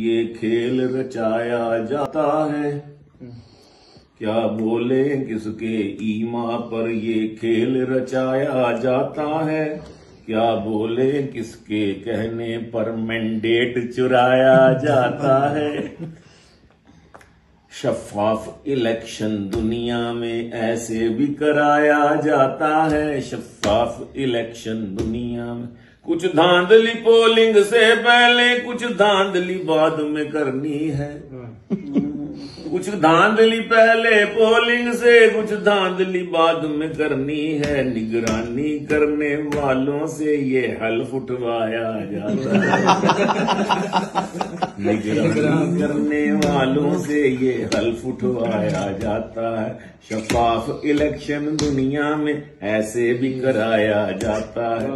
ये खेल रचाया जाता है, क्या बोले किसके ईमा पर ये खेल रचाया जाता है, क्या बोले किसके कहने पर मैंडेट चुराया जाता है। शफाफ इलेक्शन दुनिया में ऐसे भी कराया जाता है, शफाफ इलेक्शन दुनिया में। कुछ धांधली पोलिंग से पहले, कुछ धांधली बाद में करनी है। कुछ धांधली पहले पोलिंग से, कुछ धांधली बाद में करनी है। निगरानी करने वालों से ये हल्फ उठवाया जाता है। निगरानी करने वालों से ये हल्फ उठवाया जाता है। शफाफ इलेक्शन दुनिया में ऐसे भी कराया जाता है।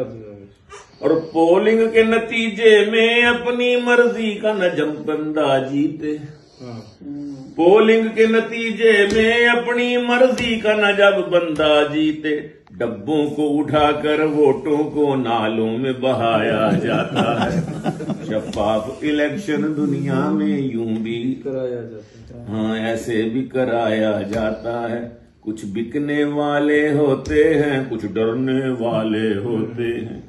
और पोलिंग के नतीजे में अपनी मर्जी का न जब बंदा जीते, पोलिंग के नतीजे में अपनी मर्जी का न जब बंदा जीते, डब्बों को उठाकर वोटों को नालों में बहाया जाता है। शफाफ इलेक्शन दुनिया में यूं भी कराया जाता है, हाँ ऐसे भी कराया जाता है। कुछ बिकने वाले होते हैं, कुछ डरने वाले होते हैं।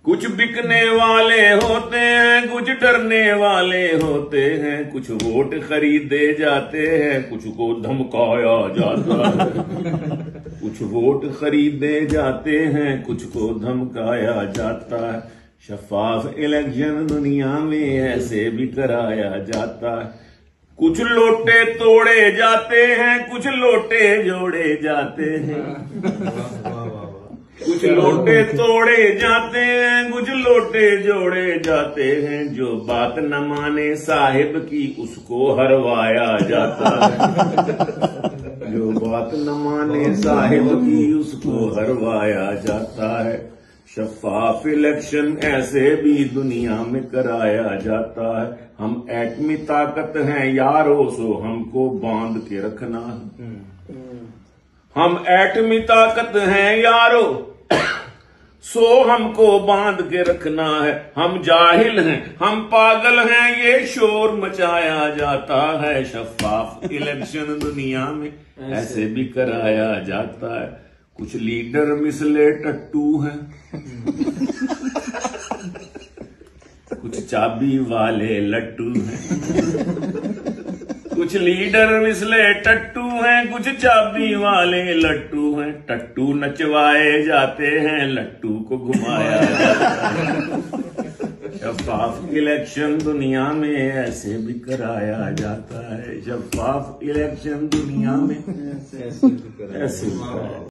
कुछ बिकने वाले होते हैं, कुछ डरने वाले होते हैं। कुछ वोट खरीदे जाते हैं, कुछ को धमकाया जाता है। कुछ वोट खरीदे जाते हैं, कुछ को धमकाया जाता है। शफाफ इलेक्शन दुनिया में ऐसे भी कराया जाता है। कुछ लोटे तोड़े जाते हैं, कुछ लोटे जोड़े जाते हैं। कुछ लोटे तोड़े जाते हैं, कुछ लोटे जोड़े जाते हैं। जो बात न माने साहिब की उसको हरवाया जाता है। जो बात न माने साहिब की उसको हरवाया जाता है। शफाफ इलेक्शन ऐसे भी दुनिया में कराया जाता है। हम एटमी ताकत हैं यारो, सो हमको बांध के रखना है। हम एटमी ताकत हैं यारो, सो हमको बांध के रखना है। हम जाहिल हैं, हम पागल हैं, ये शोर मचाया जाता है। शफाफ इलेक्शन दुनिया में ऐसे भी कराया जाता है। कुछ लीडर मिसले टट्टू हैं, कुछ चाबी वाले लट्टू हैं। कुछ लीडर मिसले टट्टू हैं, कुछ चाबी वाले लट्टू हैं। टट्टू नचवाए जाते हैं, लट्टू को घुमाया जाता है। शफाफ इलेक्शन दुनिया में ऐसे भी कराया जाता है। शफाफ इलेक्शन दुनिया में ऐसे भी कराया